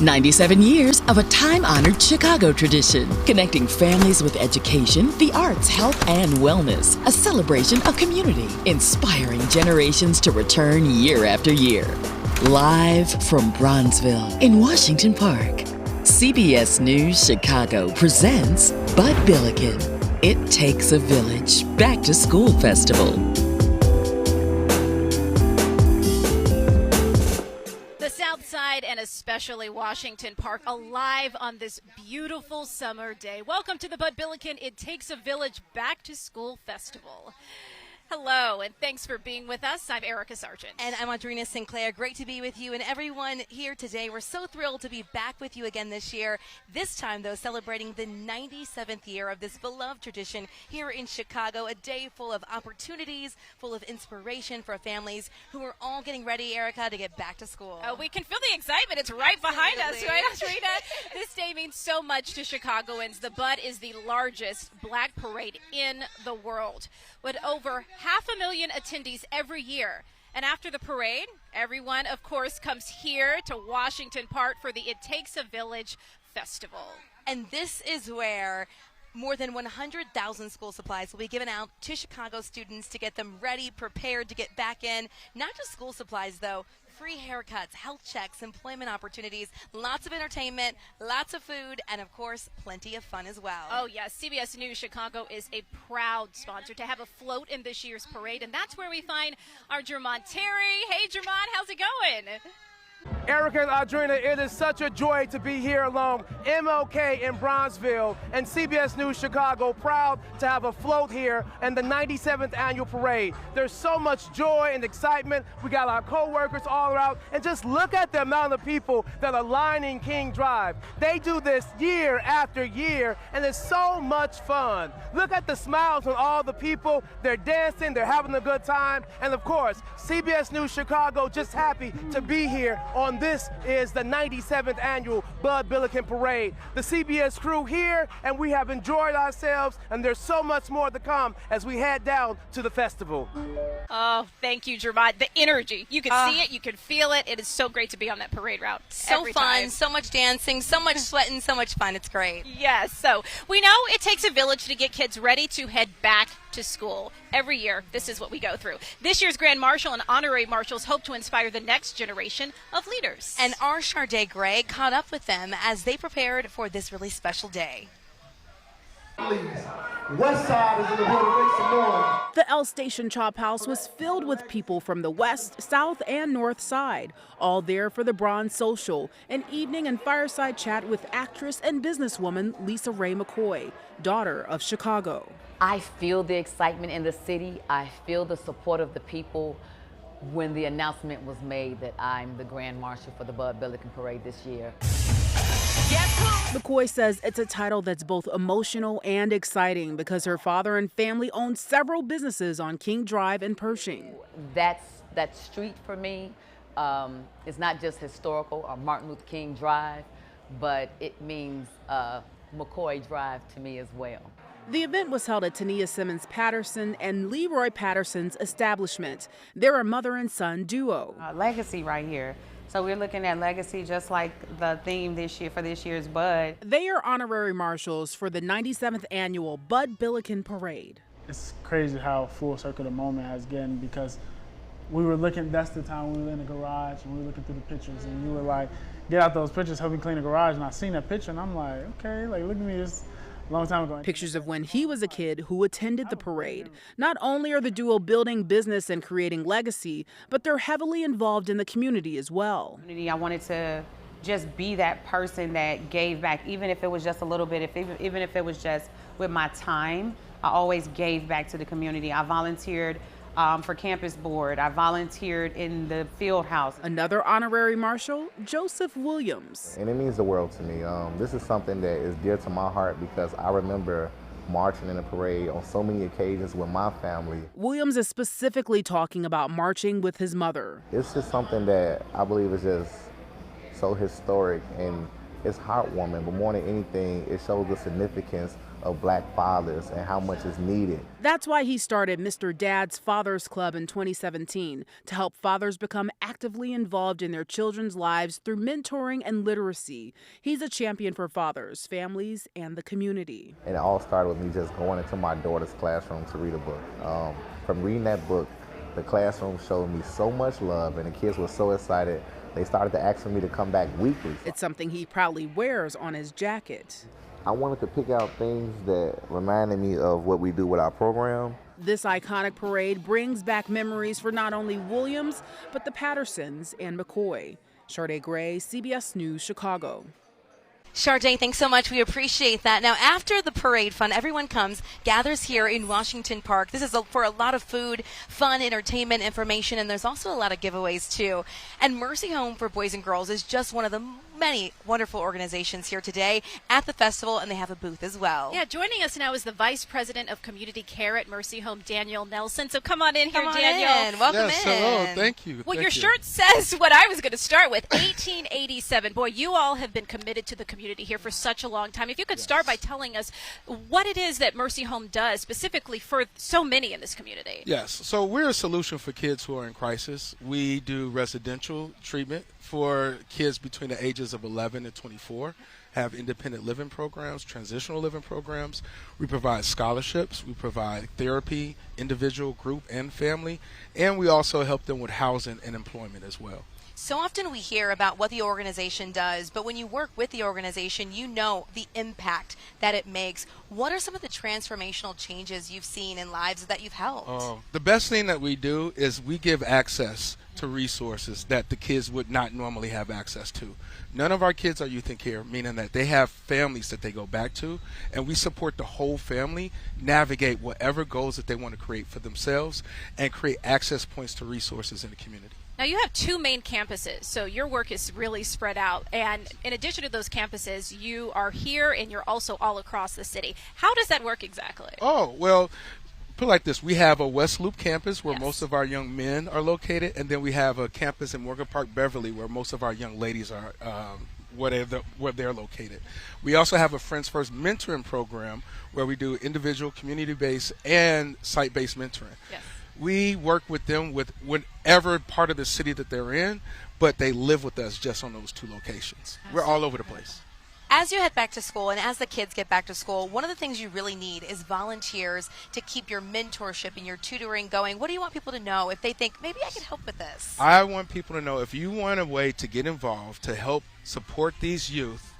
97 years of a time-honored Chicago tradition, connecting families with education, the arts, health, and wellness. A celebration of community, inspiring generations to return year after year. Live from Bronzeville in Washington Park, CBS News Chicago presents Billiken, It Takes a Village Back to School Festival. Southside and especially Washington Park alive on this beautiful summer day. Welcome to the Billiken It Takes a Village Back to School Festival. Hello, and thanks for being with us. I'm Irika Sargent. And I'm Audrina Sinclair. Great to be with you and everyone here today. We're so thrilled to be back with you again this year. This time, though, celebrating the 97th year of this beloved tradition here in Chicago. A day full of opportunities, full of inspiration for families who are all getting ready, Irika, to get back to school. Oh, we can feel the excitement. It's right behind us, right, Audrina? This day means so much to Chicagoans. The Bud is the largest black parade in the world, with over 500,000 attendees every year. And after the parade, everyone, of course, comes here to Washington Park for the It Takes a Village Festival. And this is where more than 100,000 school supplies will be given out to Chicago students to get them ready, prepared to get back in. Not just school supplies, though. Free haircuts, health checks, employment opportunities, lots of entertainment, lots of food, and, of course, plenty of fun as well. Oh, yes. CBS News Chicago is a proud sponsor to have a float in this year's parade, and that's where we find our Jermont Terry. Hey, Jermont, how's it going? Irika and Audrina, it is such a joy to be here along MLK in Bronzeville and CBS News Chicago, proud to have a float here and the 97th annual parade. There's so much joy and excitement. We got our co-workers all around, and just look at the amount of people that are lining King Drive. They do this year after year, and it's so much fun. Look at the smiles on all the people. They're dancing, they're having a good time, and of course, CBS News Chicago just happy to be here on this is the 97th annual Billiken Parade. The CBS crew here, and we have enjoyed ourselves, and there's so much more to come as we head down to the festival. Oh, thank you, Jermont. The energy. You can see it, you can feel it. It is so great to be on that parade route. So fun, so much dancing, so much sweating, so much fun. It's great. Yes, so we know it takes a village to get kids ready to head back to school. Every year, this is what we go through. This year's Grand Marshal and Honorary Marshals hope to inspire the next generation of leaders. And our Sharday Gray caught up with them as they prepared for this really special day. West Side is in the building. Make some noise. The L Station Chop House was filled with people from the West, South, and North Side, all there for the Bronze Social, an evening and fireside chat with actress and businesswoman Lisa Ray McCoy, daughter of Chicago. I feel the excitement in the city. I feel the support of the people when the announcement was made that I'm the Grand Marshal for the Billiken Parade this year. McCoy says it's a title that's both emotional and exciting because her father and family own several businesses on King Drive and Pershing. That street for me is not just historical or Martin Luther King Drive, but it means McCoy Drive to me as well. The event was held at Tania Simmons Patterson and Leroy Patterson's establishment. They're a mother and son duo. Legacy right here. So we're looking at legacy just like the theme this year for this year's Bud. They are honorary marshals for the 97th annual Billiken Parade. It's crazy how full circle the moment has gotten because we were looking, that's the time we were in the garage and we were looking through the pictures and you were like, get out those pictures, help me clean the garage. And I seen that picture and I'm like, okay, like look at me, this a long time ago. Pictures of when he was a kid who attended the parade. Not only are the duo building business and creating legacy, but they're heavily involved in the community as well. I wanted to just be that person that gave back, even if it was just a little bit, even if it was just with my time. I always gave back to the community. I volunteered for campus board. I volunteered in the field house. Another honorary marshal, Joseph Williams. And it means the world to me. This is something that is dear to my heart because I remember marching in a parade on so many occasions with my family. Williams is specifically talking about marching with his mother. It's just something that I believe is just so historic and it's heartwarming, but more than anything, it shows the significance of black fathers and how much is needed. That's why he started Mr. Dad's Fathers Club in 2017 to help fathers become actively involved in their children's lives through mentoring and literacy. He's a champion for fathers, families, and the community. And it all started with me just going into my daughter's classroom to read a book. From reading that book, the classroom showed me so much love, and the kids were so excited. They started to ask for me to come back weekly. It's something he proudly wears on his jacket. I wanted to pick out things that reminded me of what we do with our program. This iconic parade brings back memories for not only Williams, but the Pattersons and McCoy. Sade Gray, CBS News, Chicago. Sade, thanks so much. We appreciate that. Now, after the parade fun, everyone gathers here in Washington Park. This is for a lot of food, fun, entertainment, information, and there's also a lot of giveaways, too. And Mercy Home for Boys and Girls is just one of the many wonderful organizations here today at the festival, and they have a booth as well. Yeah, joining us now is the Vice President of Community Care at Mercy Home, Daniel Nelson. So come on in here, Daniel. Welcome in. Hello, thank you. Well, your shirt says what I was going to start with, 1887. Boy, you all have been committed to the community here for such a long time. If you could start by telling us what it is that Mercy Home does specifically for so many in this community. Yes, so we're a solution for kids who are in crisis. We do residential treatment for kids between the ages of 11 and 24, have independent living programs, transitional living programs. We provide scholarships, we provide therapy, individual, group, and family, and we also help them with housing and employment as well. So often we hear about what the organization does, but when you work with the organization, you know the impact that it makes. What are some of the transformational changes you've seen in lives that you've helped? The best thing that we do is we give access to resources that the kids would not normally have access to. None of our kids are youth in care, meaning that they have families that they go back to, and we support the whole family navigate whatever goals that they want to create for themselves and create access points to resources in the community. Now, you have two main campuses, so your work is really spread out. And in addition to those campuses, you are here and you're also all across the city. How does that work exactly? Oh, well, put it like this. We have a West Loop campus where most of our young men are located, and then we have a campus in Morgan Park, Beverly, where most of our young ladies are where they're located. We also have a Friends First mentoring program where we do individual, community-based, and site-based mentoring. Yes. We work with them with whatever part of the city that they're in, but they live with us just on those two locations. We're all over the place. As you head back to school and as the kids get back to school, one of the things you really need is volunteers to keep your mentorship and your tutoring going. What do you want people to know if they think, maybe I can help with this? I want people to know if you want a way to get involved, to help support these youth,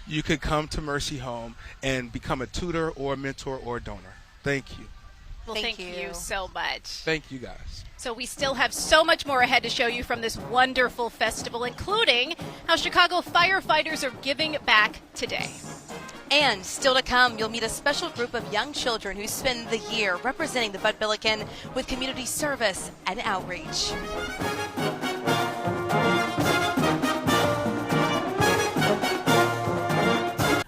you can come to Mercy Home and become a tutor or a mentor or a donor. Thank you. Well, thank you so much. Thank you, guys. So we still have so much more ahead to show you from this wonderful festival, including how Chicago firefighters are giving back today. And still to come, you'll meet a special group of young children who spend the year representing the Bud Billiken with community service and outreach.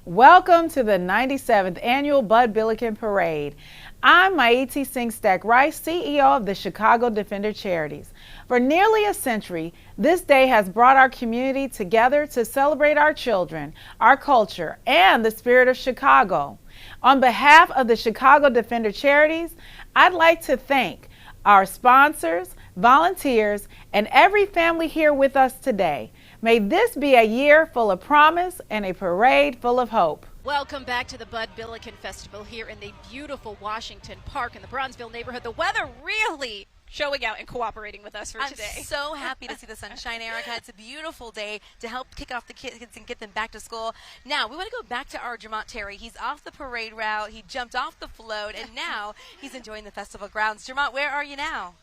Welcome to the 97th Annual Bud Billiken Parade. I'm Maiti Singh Stack Rice, CEO of the Chicago Defender Charities. For nearly a century, this day has brought our community together to celebrate our children, our culture, and the spirit of Chicago. On behalf of the Chicago Defender Charities, I'd like to thank our sponsors, volunteers, and every family here with us today. May this be a year full of promise and a parade full of hope. Welcome back to the Bud Billiken Festival here in the beautiful Washington Park in the Bronzeville neighborhood. The weather really showing out and cooperating with us for today. I'm so happy to see the sunshine, Irika. It's a beautiful day to help kick off the kids and get them back to school. Now, we want to go back to our Jermont Terry. He's off the parade route. He jumped off the float, and now he's enjoying the festival grounds. Jermont, where are you now?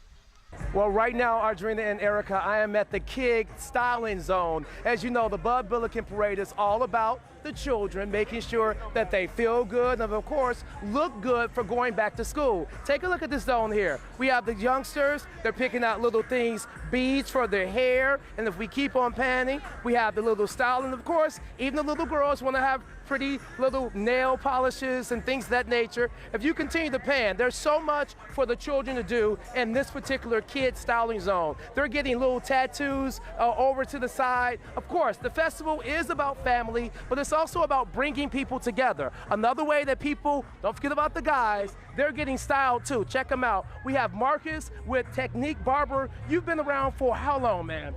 Well, right now, Audrina and Irika, I am at the Kid Styling Zone. As you know, the Bud Billiken Parade is all about the children, making sure that they feel good and, of course, look good for going back to school. Take a look at this zone here. We have the youngsters. They're picking out little things, beads for their hair, and if we keep on panning, we have the little styling. Of course, even the little girls want to have pretty little nail polishes and things of that nature. If you continue to pan, there's so much for the children to do in this particular Kid Styling Zone. They're getting little tattoos over to the side. Of course, the festival is about family, but it's also about bringing people together. Another way that people, don't forget about the guys, they're getting styled too. Check them out. We have Marcus with Technique Barber. You've been around for how long, man?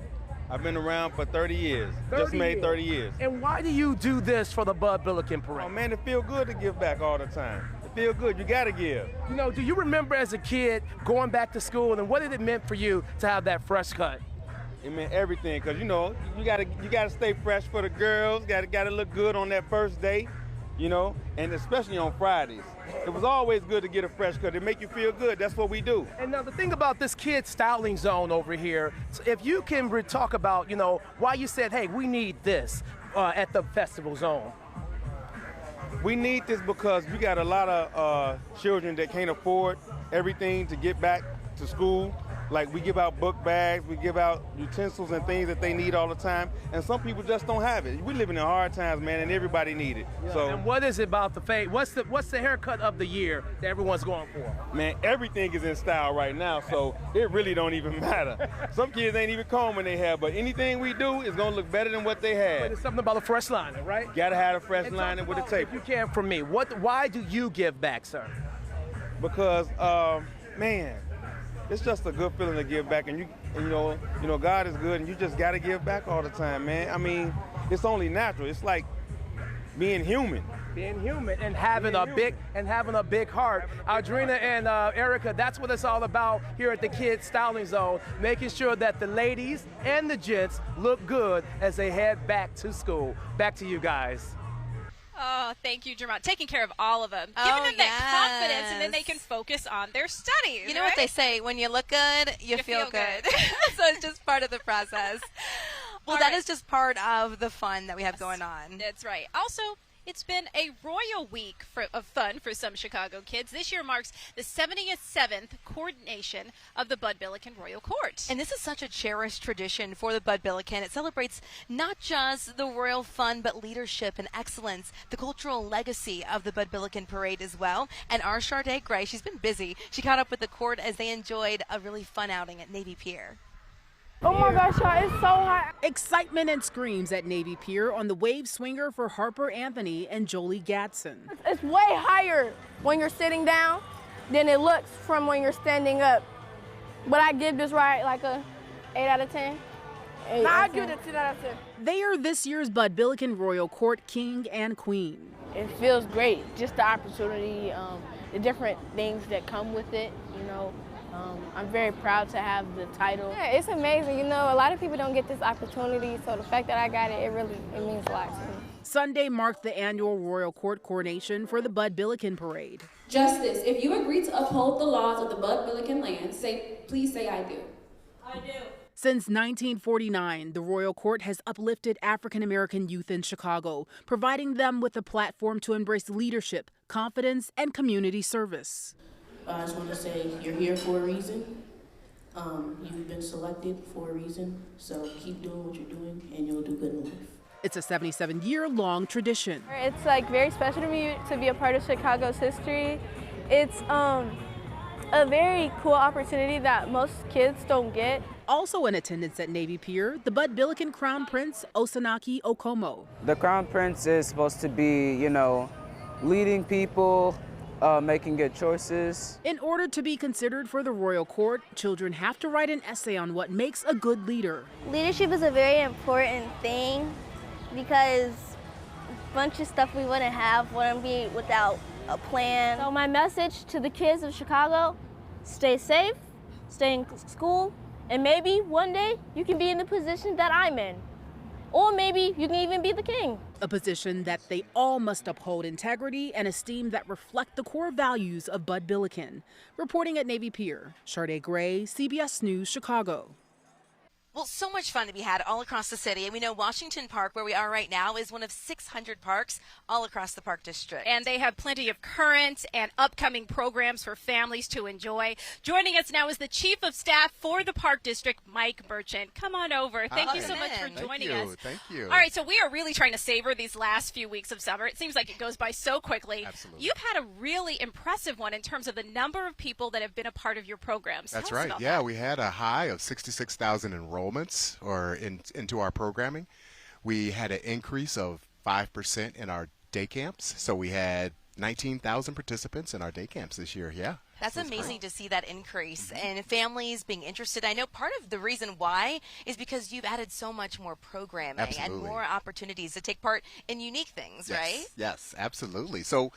I've been around for 30 years. Just made 30 years. And why do you do this for the Bud Billiken Parade? Oh man, it feels good to give back all the time. It feels good. You gotta give. You know, do you remember as a kid going back to school, and what did it mean for you to have that fresh cut? It meant everything, cause you know you gotta stay fresh for the girls. Gotta look good on that first day, you know, and especially on Fridays. It was always good to get a fresh cut. It make you feel good. That's what we do. And now the thing about this kid styling zone over here, if you can talk about, you know, why you said, hey, we need this at the festival zone. We need this because we got a lot of children that can't afford everything to get back to school. Like we give out book bags, we give out utensils and things that they need all the time, and some people just don't have it. We live in hard times, man, and everybody need it. Yeah. So, and what is it about the fade? What's the haircut of the year that everyone's going for? Man, everything is in style right now, so it really don't even matter. Some kids ain't even combing their hair, but anything we do is gonna look better than what they had. But it's something about a fresh lining, right? Gotta have a fresh lining with a tape. If you can, for me, why do you give back, sir? Because, man, it's just a good feeling to give back, and you know, God is good, and you just got to give back all the time, man. I mean, it's only natural. It's like being human. Being human and having a big heart. Audrina and Irika, that's what it's all about here at the Kids Styling Zone, making sure that the ladies and the gents look good as they head back to school. Back to you guys. Oh, thank you, Jermont. Taking care of all of them. Giving them that confidence, and then they can focus on their studies. You know what they say, when you look good, you feel good. So it's just part of the process. Well, that is just part of the fun that we have going on. That's right. Also, it's been a royal week of fun for some Chicago kids. This year marks the 77th coordination of the Bud Billiken Royal Court. And this is such a cherished tradition for the Bud Billiken. It celebrates not just the royal fun, but leadership and excellence, the cultural legacy of the Bud Billiken Parade as well. And our Sade Gray, she's been busy. She caught up with the court as they enjoyed a really fun outing at Navy Pier. Oh my gosh, y'all, it's so hot. Excitement and screams at Navy Pier on the wave swinger for Harper Anthony and Jolie Gatson. It's way higher when you're sitting down than it looks from when you're standing up. But I give this ride like a 8 out of 10. I give it a 10 out of 10. They are this year's Bud Billiken Royal Court King and Queen. It feels great, just the opportunity, the different things that come with it, you know. I'm very proud to have the title. Yeah, it's amazing. You know, a lot of people don't get this opportunity, so the fact that I got it, it means a lot to me. Sunday marked the annual Royal Court coronation for the Bud Billiken Parade. Justice, if you agree to uphold the laws of the Bud Billiken land, please say I do. I do. Since 1949, the Royal Court has uplifted African American youth in Chicago, providing them with a platform to embrace leadership, confidence, and community service. I just want to say you're here for a reason. You've been selected for a reason, so keep doing what you're doing and you'll do good in life. It's a 77-year-long tradition. It's like very special to me to be a part of Chicago's history. It's a very cool opportunity that most kids don't get. Also in attendance at Navy Pier, the Bud Billiken Crown Prince Osanaki Okomo. The Crown Prince is supposed to be, you know, leading people, making good choices. In order to be considered for the Royal Court, children have to write an essay on what makes a good leader. Leadership is a very important thing because a bunch of stuff we wouldn't be without a plan. So my message to the kids of Chicago, stay safe, stay in school, and maybe one day you can be in the position that I'm in. Or maybe you can even be the king. A position that they all must uphold integrity and esteem that reflect the core values of Bud Billiken. Reporting at Navy Pier, Sade Gray, CBS News, Chicago. Well, so much fun to be had all across the city. And we know Washington Park, where we are right now, is one of 600 parks all across the Park District. And they have plenty of current and upcoming programs for families to enjoy. Joining us now is the Chief of Staff for the Park District, Mike Merchant. Come on over. Thank you so much for joining us. Thank you. All right, so we are really trying to savor these last few weeks of summer. It seems like it goes by so quickly. Absolutely. You've had a really impressive one in terms of the number of people that have been a part of your programs. That's Tell us right. about Yeah, that. we had a high of 66,000 enrollments into our programming. We had an increase of 5% in our day camps. So we had 19,000 participants in our day camps this year. Yeah. That's amazing to see that increase and families being interested. I know part of the reason why is because you've added so much more programming and more opportunities to take part in unique things, right? Yes, absolutely. So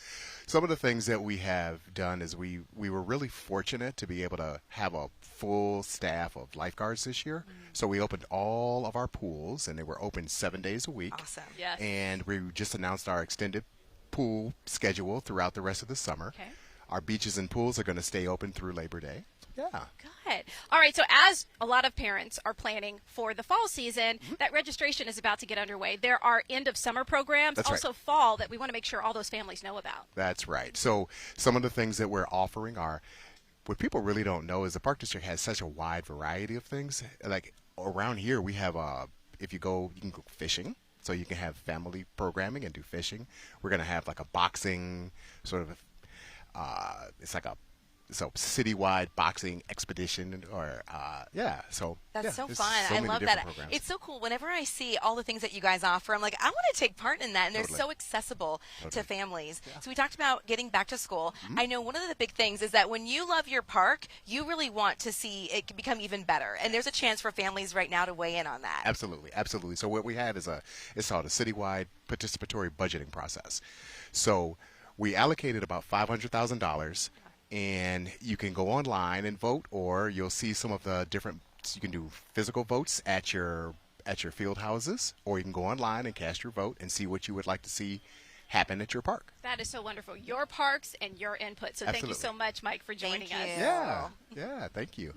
some of the things that we have done is we were really fortunate to be able to have a full staff of lifeguards this year. So we opened all of our pools, and they were open 7 days a week. Awesome. Yes. And we just announced our extended pool schedule throughout the rest of the summer. Okay. Our beaches and pools are going to stay open through Labor Day. Yeah. Good. All right, so as a lot of parents are planning for the fall season, that registration is about to get underway. There are end of summer programs, That's also fall, that we want to make sure all those families know about. That's right. So some of the things that we're offering are, what people really don't know is the Park District has such a wide variety of things. Like around here, we have, if you go, you can go fishing. So you can have family programming and do fishing. We're going to have like a boxing sort of, it's like a citywide boxing expedition, or so that's so there's fun. So I many love different that. programs. It's so cool. Whenever I see all the things that you guys offer, I'm like, I want to take part in that, and they're so accessible to families. So we talked about getting back to school. I know one of the big things is that when you love your park, you really want to see it become even better, and there's a chance for families right now to weigh in on that. Absolutely. So what we had is it's called a citywide participatory budgeting process. So we allocated about $500,000. And you can go online and vote, or you'll see some of the different. You can do physical votes at your field houses, or you can go online and cast your vote and see what you would like to see happen at your park. That is so wonderful. Your parks and your input. So thank you so much, Mike, for joining us. Yeah, thank you.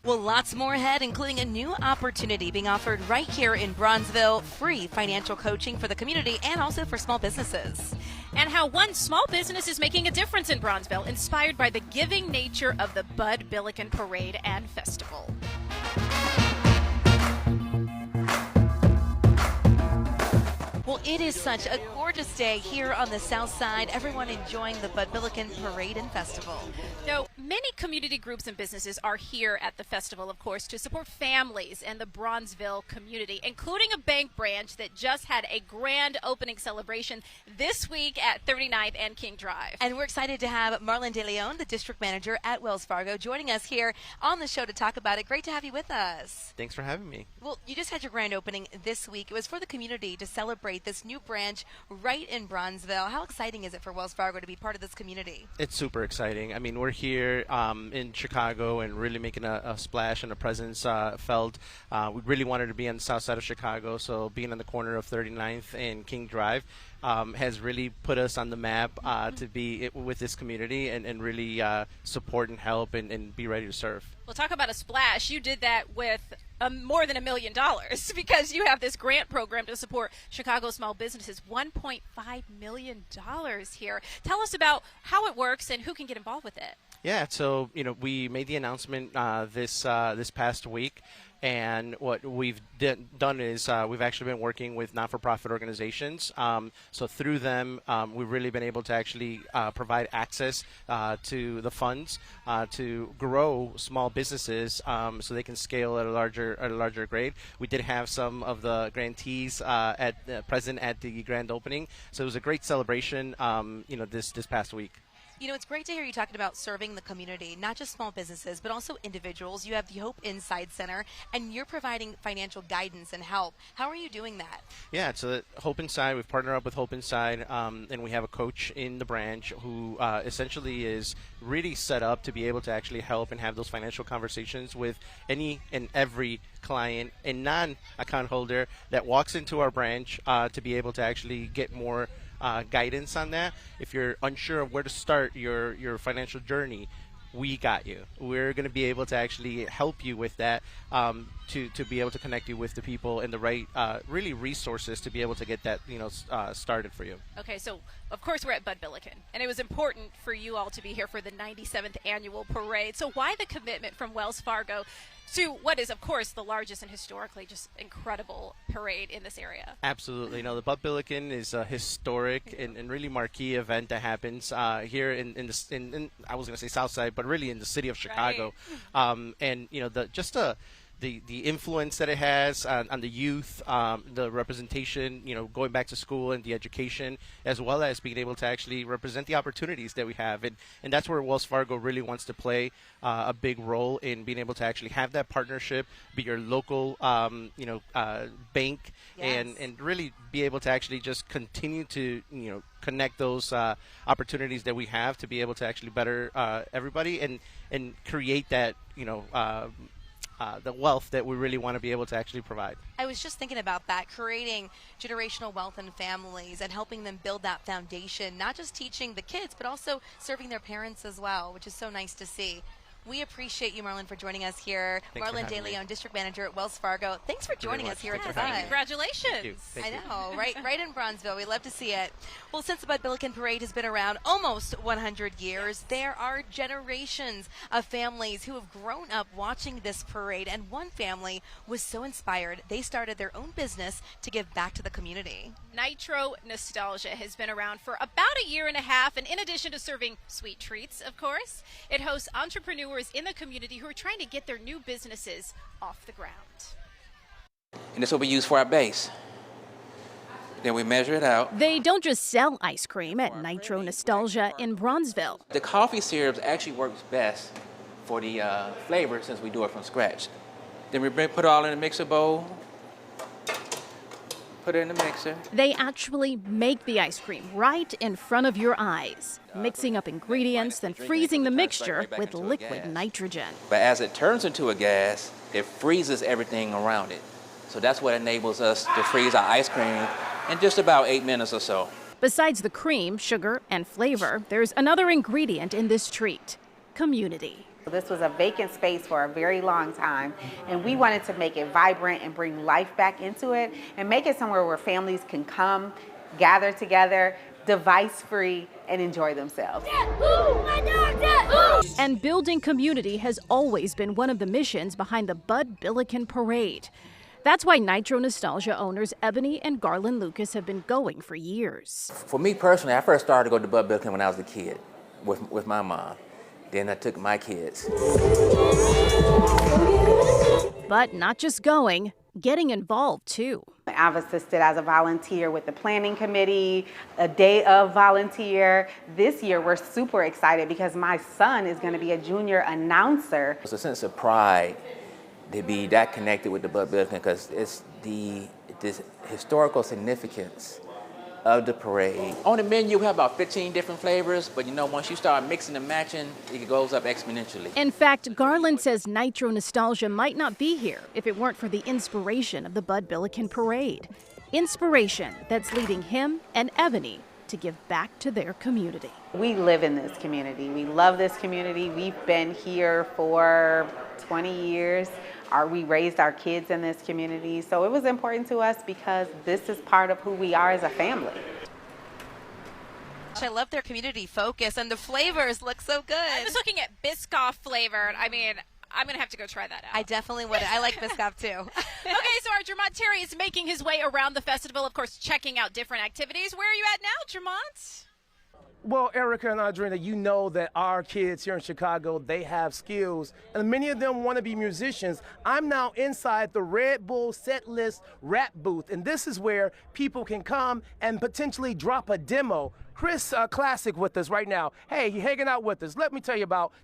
Well, lots more ahead, including a new opportunity being offered right here in Bronzeville, free financial coaching for the community and also for small businesses. And how one small business is making a difference in Bronzeville, inspired by the giving nature of the Bud Billiken Parade and Festival. Well, it is such a gorgeous day here on the south side. Everyone enjoying the Bud Billiken Parade and Festival. Now, many community groups and businesses are here at the festival, of course, to support families and the Bronzeville community, including a bank branch that just had a grand opening celebration this week at 39th and King Drive. And we're excited to have Marlon De Leon, the district manager at Wells Fargo, joining us here on the show to talk about it. Great to have you with us. Thanks for having me. Well, you just had your grand opening this week. It was for the community to celebrate this new branch right in Bronzeville. How exciting is it for Wells Fargo to be part of this community? It's super exciting. I mean, we're here in Chicago and really making a splash and a presence felt. We really wanted to be on the south side of Chicago, so being on the corner of 39th and King Drive has really put us on the map to be with this community and really support and help and be ready to serve. Well, talk about a splash. You did that with more than $1 million because you have this grant program to support Chicago small businesses. $1.5 million here. Tell us about how it works and who can get involved with it. Yeah, so we made the announcement this past week. And what we've done is we've actually been working with not-for-profit organizations. So through them, we've really been able to actually provide access to the funds to grow small businesses so they can scale at a larger grade. We did have some of the grantees present at the grand opening, so it was a great celebration. This past week. You know, it's great to hear you talking about serving the community, not just small businesses, but also individuals. You have the Hope Inside Center, and you're providing financial guidance and help. How are you doing that? Yeah, so Hope Inside, we've partnered up with Hope Inside, and we have a coach in the branch who essentially is really set up to be able to actually help and have those financial conversations with any and every client and non-account holder that walks into our branch to be able to actually get more guidance on that. If you're unsure of where to start your financial journey, we got you. We're going to be able to actually help you with that, to be able to connect you with the people and the right really resources to be able to get that started for you. Okay, so of course we're at Bud Billiken, and it was important for you all to be here for the 97th annual parade. So why the commitment from Wells Fargo to what is, of course, the largest and historically just incredible parade in this area? Absolutely. The Bud Billiken is a historic and really marquee event that happens here in I was going to say South Side, but really in the city of Chicago. Right. And the influence that it has on the youth, the representation, going back to school and the education, as well as being able to actually represent the opportunities that we have. And that's where Wells Fargo really wants to play a big role in being able to actually have that partnership, be your local, bank, Yes. and really be able to actually just continue to, connect those opportunities that we have to be able to actually better everybody and create that, the wealth that we really want to be able to actually provide. I was just thinking about that, creating generational wealth in families and helping them build that foundation, not just teaching the kids, but also serving their parents as well, which is so nice to see. We appreciate you, Marlon, for joining us here. Thanks for Marlon having De me. Leon, District Manager at Wells Fargo. Thanks for joining us here at the for having Bud. me. Congratulations. Thank you. Thank you. I know, right in Bronzeville. We love to see it. Well, since the Bud Billiken Parade has been around almost 100 years, there are generations of families who have grown up watching this parade, and one family was so inspired, they started their own business to give back to the community. Nitro Nostalgia has been around for about a year and a half, and in addition to serving sweet treats, of course, it hosts entrepreneurs in the community who are trying to get their new businesses off the ground. And this will be used for our base. Then we measure it out. They don't just sell ice cream at Nitro Nostalgia in Bronzeville. The coffee syrups actually works best for the flavor since we do it from scratch. Then we put it all in a mixer bowl. Put it in the mixer. They actually make the ice cream right in front of your eyes, mixing up ingredients, then freezing the mixture with liquid nitrogen. But as it turns into a gas, it freezes everything around it. So that's what enables us to freeze our ice cream in just about 8 minutes or so. Besides the cream, sugar, and flavor, there's another ingredient in this treat: community. This was a vacant space for a very long time, and we wanted to make it vibrant and bring life back into it and make it somewhere where families can come, gather together, device-free, and enjoy themselves. And building community has always been one of the missions behind the Bud Billiken Parade. That's why Nitro Nostalgia owners Ebony and Garland Lucas have been going for years. For me personally, I first started to go to Bud Billiken when I was a kid with my mom. Then I took my kids. But not just going, getting involved too. I've assisted as a volunteer with the planning committee, a day of volunteer. This year we're super excited because my son is going to be a junior announcer. It's a sense of pride to be that connected with the Bud Billiken because it's this historical significance of the parade. On the menu, we have about 15 different flavors, but once you start mixing and matching, it goes up exponentially. In fact, Garland says Nitro Nostalgia might not be here if it weren't for the inspiration of the Bud Billiken Parade. Inspiration that's leading him and Ebony to give back to their community. We live in this community. We love this community. We've been here for 20 years. We raised our kids in this community, so it was important to us because this is part of who we are as a family. I love their community focus, and the flavors look so good. I was looking at Biscoff flavor, and I mean, I'm going to have to go try that out. I definitely would. I like Biscoff too. Okay, so our Jermont Terry is making his way around the festival, of course, checking out different activities. Where are you at now, Jermont? Well, Irika and Audrina, you know that our kids here in Chicago, they have skills, and many of them want to be musicians. I'm now inside the Red Bull set list rap booth, and this is where people can come and potentially drop a demo. Chris Classic with us right now. Hey, you're hanging out with us.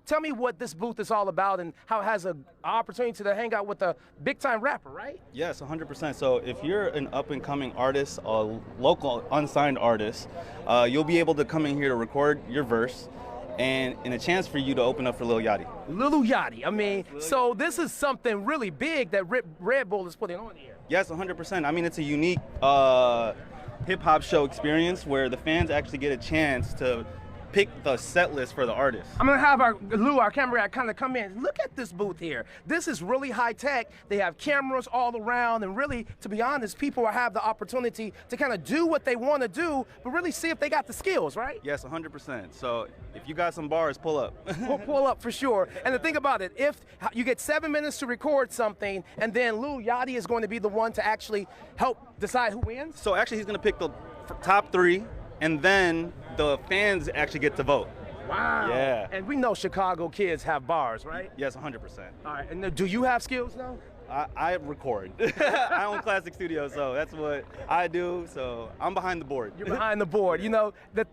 Tell me what this booth is all about and how it has an opportunity to hang out with a big-time rapper, right? Yes, 100%. So if you're an up-and-coming artist, a local unsigned artist, you'll be able to come in here to record your verse and a chance for you to open up for Lil Yachty. Lil Yachty. I mean, so this is something really big that Red Bull is putting on here. Yes, 100%. I mean, it's a unique hip-hop show experience where the fans actually get a chance to pick the set list for the artist. I'm gonna have our camera guy, kind of come in. Look at this booth here. This is really high tech. They have cameras all around, and really, to be honest, people have the opportunity to kind of do what they want to do, but really see if they got the skills, right? Yes, 100%. So if you got some bars, pull up. Pull up for sure. And the thing about it, if you get 7 minutes to record something, and then Lil Yachty is going to be the one to actually help decide who wins? So actually, he's gonna pick the top 3, and then the fans actually get to vote. Wow. Yeah. And we know Chicago kids have bars, right? Yes, 100%. All right. And do you have skills now? I record. I own Classic Studio, so that's what I do. So I'm behind the board. You're behind the board. You know, the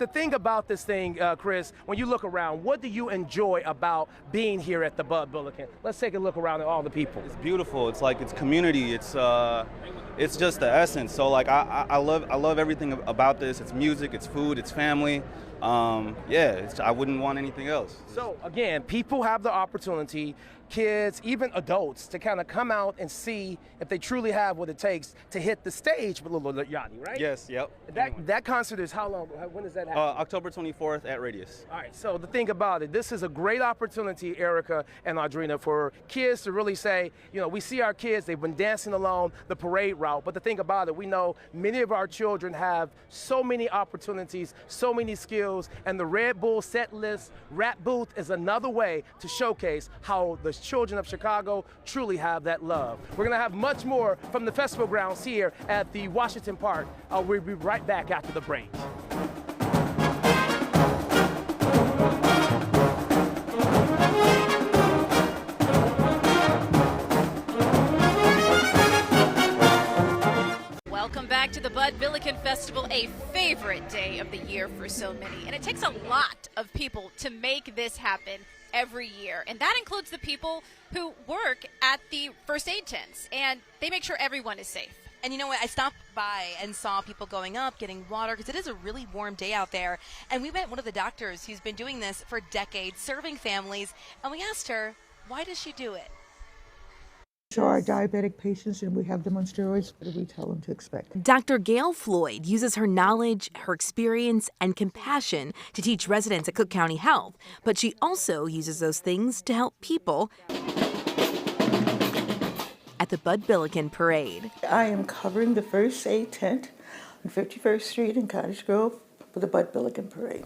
thing about this thing, Chris, when you look around, what do you enjoy about being here at the Bud Billiken? Let's take a look around at all the people. It's beautiful. It's like it's community. It's just the essence. So like I love everything about this. It's music. It's food. It's family. I wouldn't want anything else. So again, people have the opportunity, kids, even adults, to kind of come out and see if they truly have what it takes to hit the stage with Lil Yachty, right? Yes, yep. That concert is how long? When does that happen? October 24th at Radius. All right, so the thing about it, this is a great opportunity, Irika and Audrina, for kids to really say, you know, we see our kids, they've been dancing along the parade route, but the thing about it, we know many of our children have so many opportunities, so many skills, and the Red Bull set list rap booth is another way to showcase how the children of Chicago truly have that love. We're gonna have much more from the festival grounds here at the Washington Park. We'll be right back after the break. Welcome back to the Bud Billiken Festival, a favorite day of the year for so many. And it takes a lot of people to make this happen every year. And that includes the people who work at the first aid tents. And they make sure everyone is safe. And you know what? I stopped by and saw people going up, getting water, because it is a really warm day out there. And we met one of the doctors who's been doing this for decades, serving families. And we asked her, why does she do it? So our diabetic patients, and we have them on steroids, what do we tell them to expect? Dr. Gail Floyd uses her knowledge, her experience, and compassion to teach residents at Cook County Health, but she also uses those things to help people at the Bud Billiken Parade. I am covering the first aid tent on 51st Street in Cottage Grove for the Bud Billiken Parade.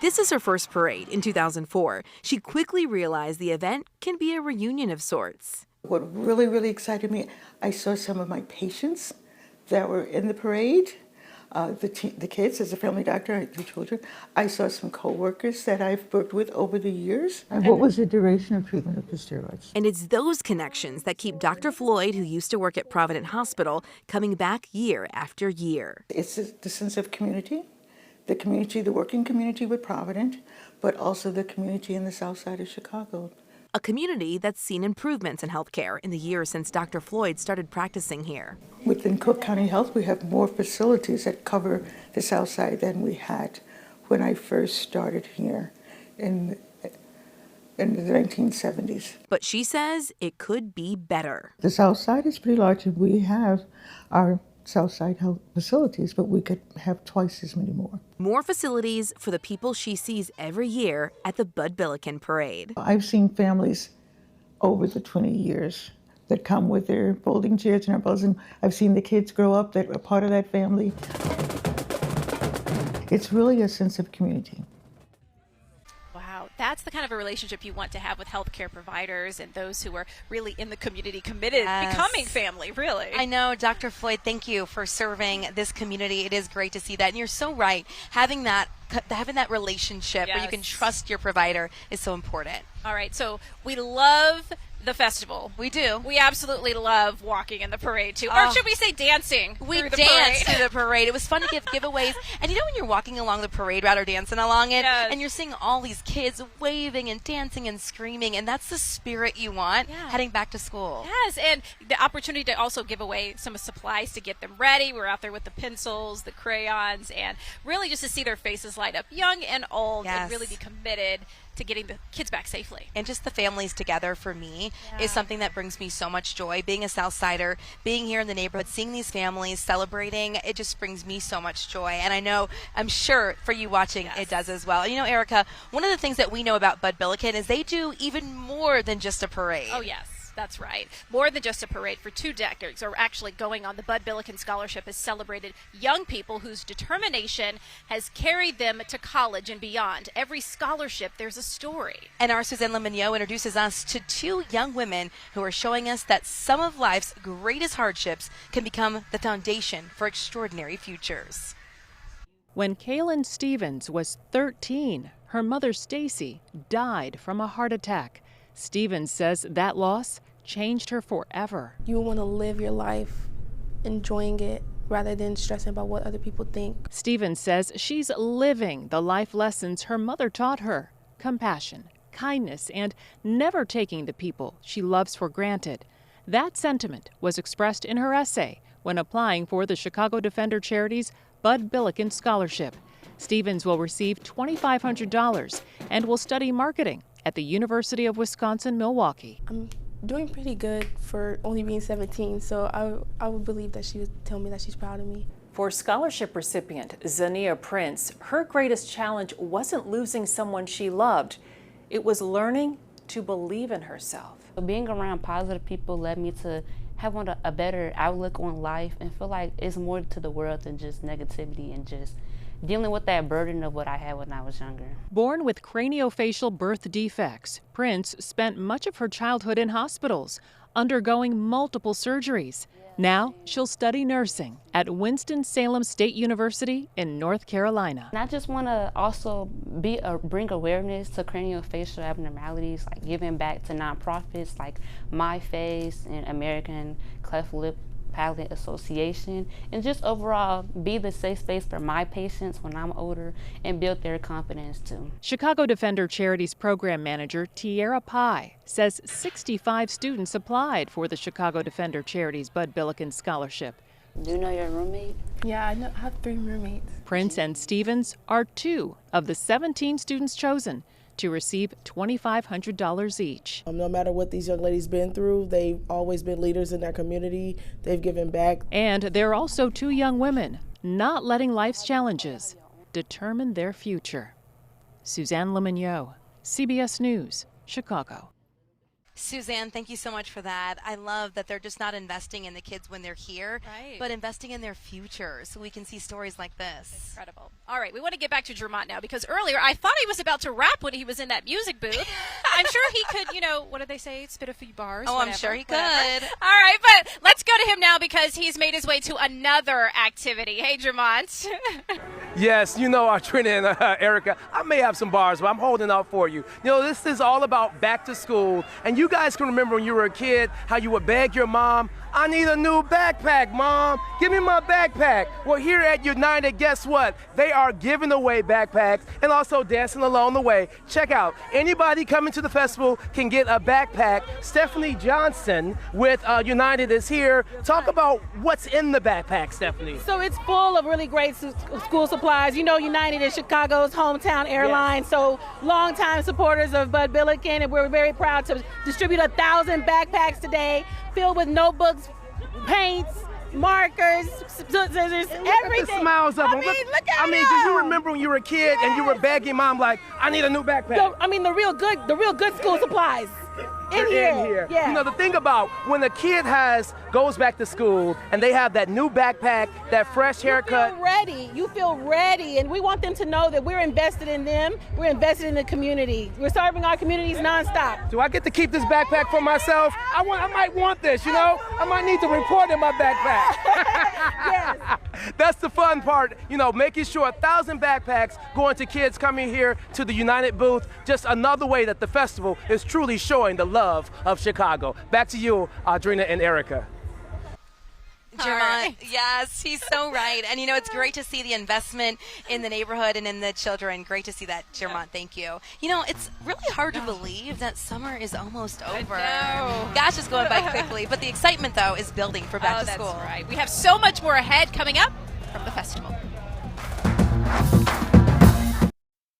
This is her first parade in 2004. She quickly realized the event can be a reunion of sorts. What really, really excited me, I saw some of my patients that were in the parade. The kids, as a family doctor, I have 2 children. I saw some co-workers that I've worked with over the years. And what was the duration of treatment of the steroids? And it's those connections that keep Dr. Floyd, who used to work at Provident Hospital, coming back year after year. It's the sense of community. The community, the working community with Provident, but also the community in the south side of Chicago. A community that's seen improvements in healthcare in the years since Dr. Floyd started practicing here. Within Cook County Health, we have more facilities that cover the south side than we had when I first started here in the 1970s. But she says it could be better. The south side is pretty large, and we have our Southside Health facilities, but we could have twice as many more. More facilities for the people she sees every year at the Bud Billiken Parade. I've seen families over the 20 years that come with their folding chairs and their buzz, and I've seen the kids grow up that are part of that family. It's really a sense of community. Wow, that's the kind of a relationship you want to have with healthcare providers and those who are really in the community committed, becoming family, really. I know, Dr. Floyd, thank you for serving this community. It is great to see that. And you're so right. Having that relationship where you can trust your provider is so important. All right, so we love the festival. We do. We absolutely love walking in the parade, too. Or should we say dancing? We danced through the parade. It was fun to give giveaways. And you know when you're walking along the parade route or dancing along it, and you're seeing all these kids waving and dancing and screaming, and that's the spirit you want heading back to school. Yes, and the opportunity to also give away some supplies to get them ready. We're out there with the pencils, the crayons, and really just to see their faces light up, young and old, and really be committed to getting the kids back safely. And just the families together for me is something that brings me so much joy. Being a Southsider, being here in the neighborhood, seeing these families celebrating, it just brings me so much joy. And I'm sure for you watching, it does as well. You know, Irika, one of the things that we know about Bud Billiken is they do even more than just a parade. Oh, yes. That's right. More than just a parade. For 2 decades, or actually going on, the Bud Billiken Scholarship has celebrated young people whose determination has carried them to college and beyond. Every scholarship, there's a story. And our Suzanne Lemonnier introduces us to 2 young women who are showing us that some of life's greatest hardships can become the foundation for extraordinary futures. When Kaylin Stevens was 13, her mother Stacy died from a heart attack. Stevens says that loss changed her forever. You want to live your life enjoying it rather than stressing about what other people think. Stevens says she's living the life lessons her mother taught her: compassion, kindness, and never taking the people she loves for granted. That sentiment was expressed in her essay when applying for the Chicago Defender Charity's Bud Billiken Scholarship. Stevens will receive $2,500 and will study marketing at the University of Wisconsin-Milwaukee. I'm doing pretty good for only being 17, so I would believe that she would tell me that she's proud of me. For scholarship recipient Zania Prince, her greatest challenge wasn't losing someone she loved. It was learning to believe in herself. Being around positive people led me to have a better outlook on life and feel like it's more to the world than just negativity and just dealing with that burden of what I had when I was younger. Born with craniofacial birth defects, Prince spent much of her childhood in hospitals, undergoing multiple surgeries. Now she'll study nursing at Winston-Salem State University in North Carolina. And I just want to also bring awareness to craniofacial abnormalities, like giving back to nonprofits like My Face and American Cleft Lip Palate Association, and just overall be the safe space for my patients when I'm older and build their confidence too. Chicago Defender Charities program manager Tierra Pye says 65 students applied for the Chicago Defender Charities Bud Billiken Scholarship. Do you know your roommate? Yeah, I have 3 roommates. Prince and Stevens are 2 of the 17 students chosen to receive $2,500 each. No matter what these young ladies been through, they've always been leaders in their community. They've given back. And there are also 2 young women not letting life's challenges determine their future. Suzanne Lemonnier, CBS News, Chicago. Suzanne, thank you so much for that. I love that they're just not investing in the kids when they're here, but investing in their future so we can see stories like this. Incredible. All right, we want to get back to Jermont now because earlier I thought he was about to rap when he was in that music booth. I'm sure he could, what do they say, spit a few bars? Oh, whatever, I'm sure he could. All right, but let's go to him now because he's made his way to another activity. Hey, Jermont. Yes, Audrina and Irika, I may have some bars, but I'm holding out for you. This is all about back to school, and you guys can remember when you were a kid how you would beg your mom, I need a new backpack, Mom. Give me my backpack. Well, here at United, guess what? They are giving away backpacks and also dancing along the way. Check out, anybody coming to the festival can get a backpack. Stephanie Johnson with United is here. Talk about what's in the backpack, Stephanie. So it's full of really great school supplies. United is Chicago's hometown airline, so longtime supporters of Bud Billiken, and we're very proud to distribute 1,000 backpacks today, filled with notebooks, paints, markers, scissors, everything. Look at the smiles of them. Look at do you remember when you were a kid and you were begging Mom like, I need a new backpack? The real good school supplies. In here. Yeah. The thing about when a kid goes back to school and they have that new backpack, that fresh haircut. You feel ready, and we want them to know that we're invested in them. We're invested in the community. We're serving our communities nonstop. Do I get to keep this backpack for myself? I might want this, I might need to report in my backpack. Yes. That's the fun part, making sure 1,000 backpacks going to kids coming here to the United booth. Just another way that the festival is truly showing the love of Chicago. Back to you, Audrina and Irika. Jermont, yes, he's so right. And it's great to see the investment in the neighborhood and in the children. Great to see that, Jermont. Thank you. It's really hard to believe that summer is almost over. Gosh, it's going by quickly. But the excitement, though, is building for back to school. That's right. We have so much more ahead coming up from the festival.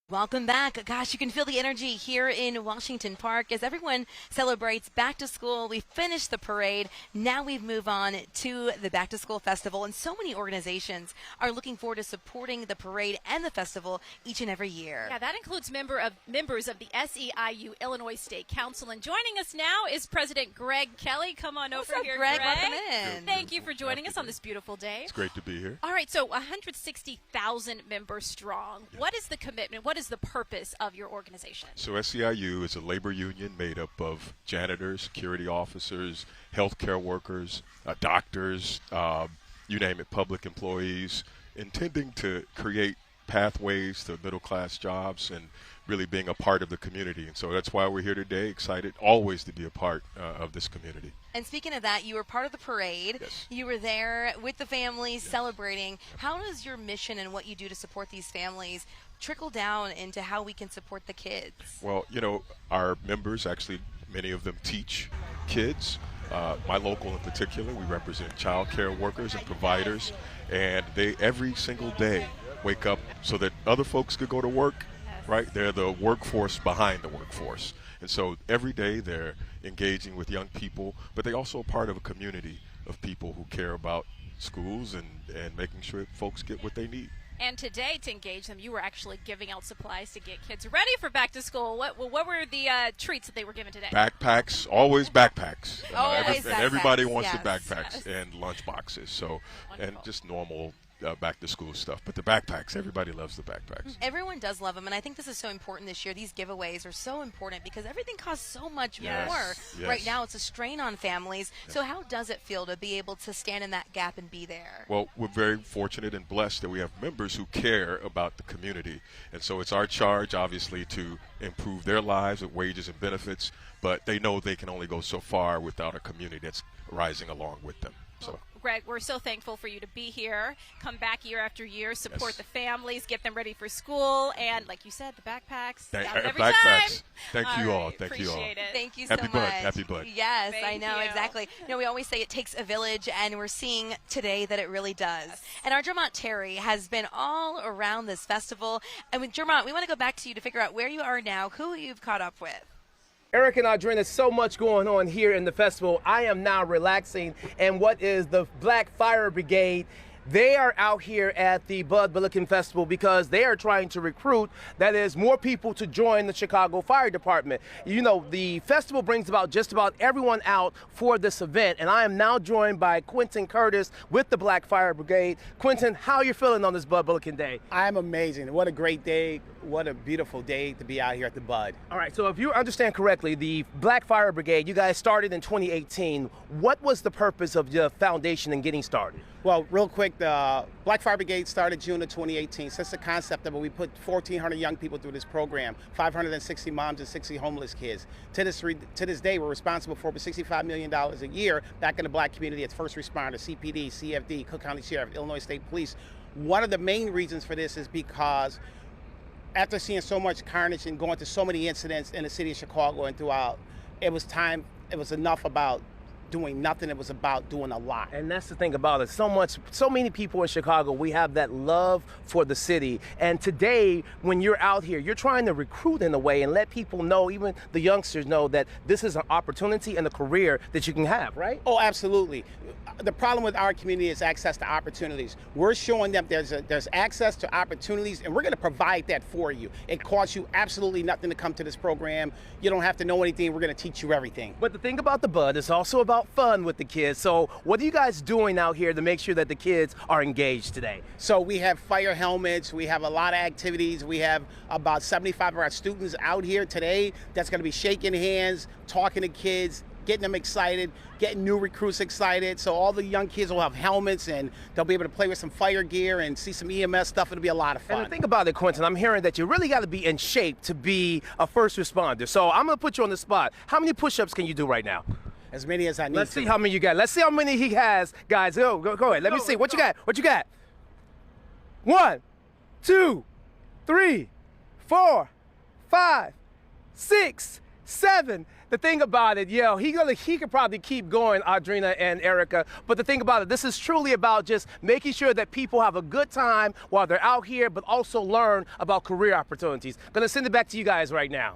Welcome back. Gosh, you can feel the energy here in Washington Park as everyone celebrates back to school. We finished the parade. Now we move on to the Back to School Festival. And so many organizations are looking forward to supporting the parade and the festival each and every year. Yeah, that includes members of the SEIU Illinois State Council. And joining us now is President Greg Kelly. Come on over here, Greg. Welcome in. Thank you for joining us on this beautiful day. It's great to be here. All right, so 160,000 members strong. Yeah. What is the commitment? What is the purpose of your organization? So SEIU is a labor union made up of janitors, security officers, healthcare workers, doctors, you name it, public employees, intending to create pathways to middle-class jobs and really being a part of the community. And so that's why we're here today, excited always to be a part of this community. And speaking of that, you were part of the parade. Yes. You were there with the families celebrating. How does your mission and what you do to support these families trickle down into how we can support the kids? Well, you know, our members, actually, many of them teach kids. My local in particular, we represent child care workers and providers, and they every single day wake up so that other folks could go to work, right? They're the workforce behind the workforce. And so every day they're engaging with young people, but they're also part of a community of people who care about schools and making sure folks get what they need. And today, to engage them, you were actually giving out supplies to get kids ready for back to school. What were the treats that they were given today? Backpacks, always backpacks. Always And everybody wants yes. the backpacks and lunch boxes. So, and just normal back to school stuff. But the backpacks, everybody loves the backpacks. Everyone does love them, and I think this is so important this year. These giveaways are so important because everything costs so much more. Yes. Right now, it's a strain on families. So how does it feel to be able to stand in that gap and be there? Well, we're very fortunate and blessed that we have members who care about the community. And so it's our charge, obviously, to improve their lives with wages and benefits, but they know they can only go so far without a community that's rising along with them. So. Greg, we're so thankful for you to be here, come back year after year, support the families, get them ready for school, and like you said, the backpacks. Every Backpacks. time. Thank you all. Thank you all. Appreciate it. Thank you Happy so Bud. much. Happy Bud. Yes, Thank I know, you. exactly. You know, we always say it takes a village, and we're seeing today that it really does. Yes. And our Jermont Terry has been all around this festival. And with Jermont, we want to go back to you to figure out where you are now, who you've caught up with. Irika and Audrina, there's so much going on here in the festival. I am now relaxing in what is the Black Fire Brigade. They are out here at the Bud Billiken Festival because they are trying to recruit, that is, more people to join the Chicago Fire Department. You know, the festival brings about just about everyone out for this event, and I am now joined by Quentin Curtis with the Black Fire Brigade. Quentin, how are you feeling on this Bud Billiken Day? I'm amazing. What a great day. What a beautiful day to be out here at the Bud. All right, so if you understand correctly, the Black Fire Brigade, you guys started in 2018. What was the purpose of your foundation and getting started? Well, real quick, the Black Fire Brigade started June of 2018. Since the concept of it, we put 1,400 young people through this program, 560 moms and 60 homeless kids. To this day, we're responsible for over $65 million a year back in the black community as first responders, CPD, CFD, Cook County Sheriff, Illinois State Police. One of the main reasons for this is because after seeing so much carnage and going to so many incidents in the city of Chicago and throughout, it was enough about doing nothing. It was about doing a lot. And that's the thing about it. So many people in Chicago, we have that love for the city. And today, when you're out here, you're trying to recruit in a way and let people know, even the youngsters know, that this is an opportunity and a career that you can have, right? Oh, absolutely. The problem with our community is access to opportunities. We're showing them there's access to opportunities, and we're going to provide that for you. It costs you absolutely nothing to come to this program. You don't have to know anything. We're going to teach you everything. But the thing about the Bud is also about fun with the kids. So what are you guys doing out here to make sure that the kids are engaged today? So we have fire helmets. We have a lot of activities. We have about 75 of our students out here today that's going to be shaking hands, talking to kids, getting them excited, getting new recruits excited. So all the young kids will have helmets and they'll be able to play with some fire gear and see some EMS stuff. It'll be a lot of fun. And the thing about it, Quentin, I'm hearing that you really got to be in shape to be a first responder. So I'm going to put you on the spot. How many push-ups can you do right now? As many as I need. Let's see how many you got. Let's see how many he has, guys. Go ahead. Let me see. What you got? What you got? 1, 2, 3, 4, 5, 6, 7. The thing about it, he could probably keep going, Audrina and Irika. But the thing about it, this is truly about just making sure that people have a good time while they're out here, but also learn about career opportunities. Gonna send it back to you guys right now.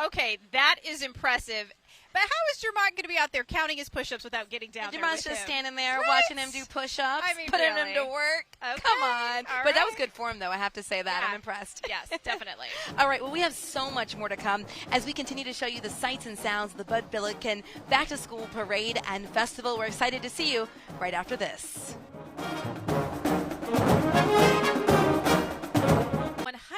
Okay, that is impressive. But how is Jermont going to be out there counting his push-ups without getting down there Jermont's with just him? standing there watching him do push-ups, I mean, putting really? him to work. Okay. Come on. All But that right. was good form, though. I have to say that. Yeah. I'm impressed. Yes, definitely. All right, well, we have so much more to come as we continue to show you the sights and sounds of the Bud Billiken Back to School Parade and Festival. We're excited to see you right after this.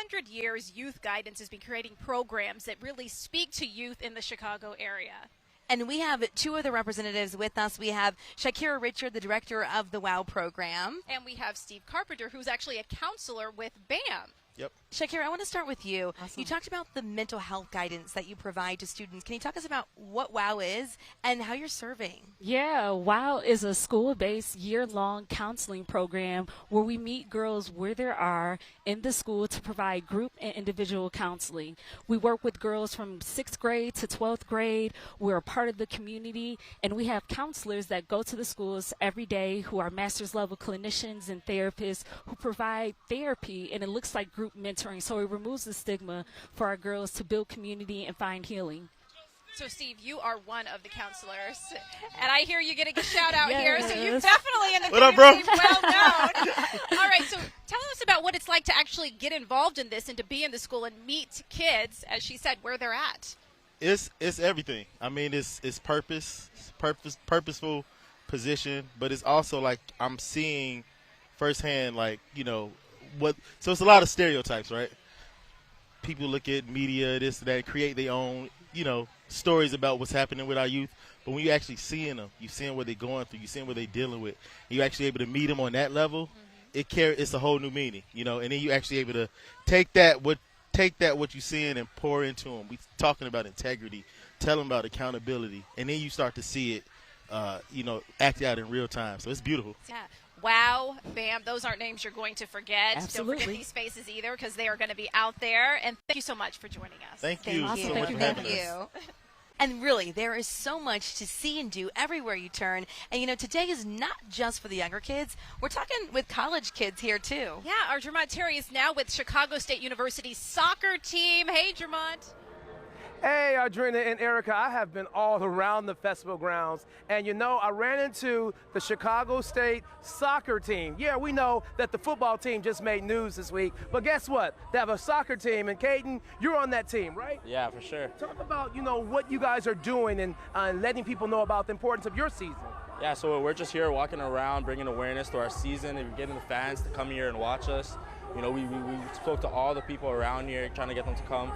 100 years, Youth Guidance has been creating programs that really speak to youth in the Chicago area. And we have two other representatives with us. We have Shakira Richard, the director of the WOW program. And we have Steve Carpenter, who's actually a counselor with BAM. Yep. Shakira, I want to start with you. Awesome. You talked about the mental health guidance that you provide to students. Can you talk us about what WOW is and how you're serving? Yeah, WOW is a school-based year-long counseling program where we meet girls where they are in the school to provide group and individual counseling. We work with girls from 6th grade to 12th grade. We're a part of the community, and we have counselors that go to the schools every day who are master's level clinicians and therapists who provide therapy, and it looks like group mentoring. So it removes the stigma for our girls to build community and find healing. So, Steve, you are one of the counselors, and I hear you getting a shout-out here, so you're Yes. definitely in the What up, bro? community, well known. All right, so tell us about what it's like to actually get involved in this and to be in the school and meet kids, as she said, where they're at. It's everything. I mean, it's purposeful position, but it's also like I'm seeing firsthand, like, you know, so it's a lot of stereotypes, right? People look at media, this, that, create their own, you know, stories about what's happening with our youth. But when you actually seeing them, you seeing what they're going through, you seeing what they're dealing with, and you're actually able to meet them on that level, it's a whole new meaning, you know. And then you actually able to take that what you're seeing and pour into them. We talking about integrity, tell them about accountability, and then you start to see it, you know, act out in real time. So it's beautiful. Yeah. WOW, BAM, those aren't names you're going to forget. Absolutely. Don't forget these faces either, because they are going to be out there. And thank you so much for joining us. Thank you so much for having us. And really, there is so much to see and do everywhere you turn. And, you know, today is not just for the younger kids. We're talking with college kids here, too. Yeah, our Jermont Terry is now with Chicago State University's soccer team. Hey, Jermont. Hey, Audrina and Irika, I have been all around the festival grounds, and you know, I ran into the Chicago State soccer team. Yeah, we know that the football team just made news this week, but guess what? They have a soccer team, and Caden, you're on that team, right? Yeah, for sure. Talk about, you know, what you guys are doing and letting people know about the importance of your season. Yeah, so we're just here walking around, bringing awareness to our season and getting the fans to come here and watch us. You know, we spoke to all the people around here, trying to get them to come.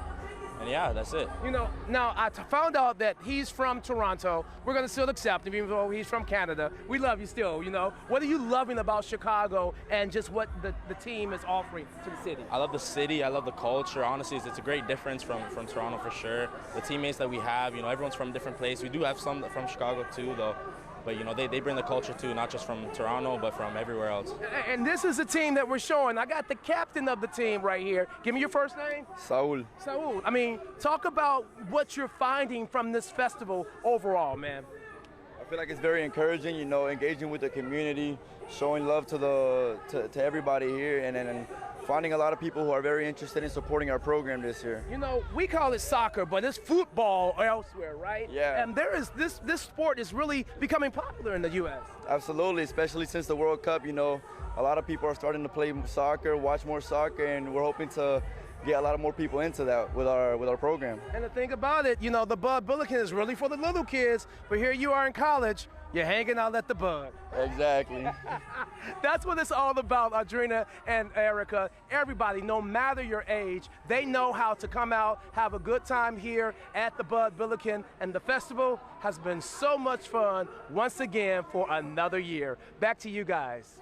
And yeah, that's it. You know, now I found out that he's from Toronto. We're going to still accept him, even though he's from Canada. We love you still, you know. What are you loving about Chicago and just what the team is offering to the city? I love the city. I love the culture. Honestly, it's a great difference from Toronto for sure. The teammates that we have, you know, everyone's from a different place. We do have some from Chicago too, though. But, you know, they bring the culture too, not just from Toronto, but from everywhere else. And this is the team that we're showing. I got the captain of the team right here. Give me your first name. Saul. Saul. I mean, talk about what you're finding from this festival overall, man. I feel like it's very encouraging, you know, engaging with the community, showing love to everybody here, and finding a lot of people who are very interested in supporting our program this year. You know, we call it soccer, but it's football elsewhere, right? Yeah. And there is this sport is really becoming popular in the U.S. Absolutely, especially since the World Cup, you know, a lot of people are starting to play soccer, watch more soccer, and we're hoping to get a lot of more people into that with our program. And the thing about it, you know, the Bud Billiken is really for the little kids, but here you are in college, you're hanging out at the Bud. Exactly. That's what it's all about, Audrina and Irika. Everybody, no matter your age, they know how to come out, have a good time here at the Bud Billiken, and the festival has been so much fun once again for another year. Back to you guys.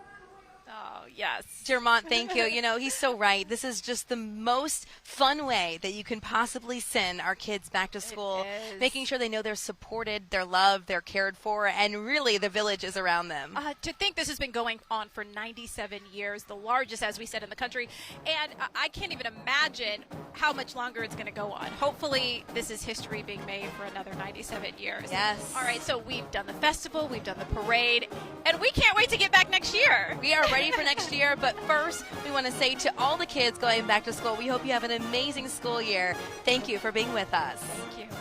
Oh, yes. Jermont, thank you. You know, he's so right. This is just the most fun way that you can possibly send our kids back to school, making sure they know they're supported, they're loved, they're cared for, and really the village is around them. To think this has been going on for 97 years, the largest, as we said, in the country, and I can't even imagine how much longer it's going to go on. Hopefully, this is history being made for another 97 years. Yes. All right, so we've done the festival, we've done the parade, and we can't wait to get back next year. We are ready for next year, but first, we want to say to all the kids going back to school, we hope you have an amazing school year. Thank you for being with us. Thank you.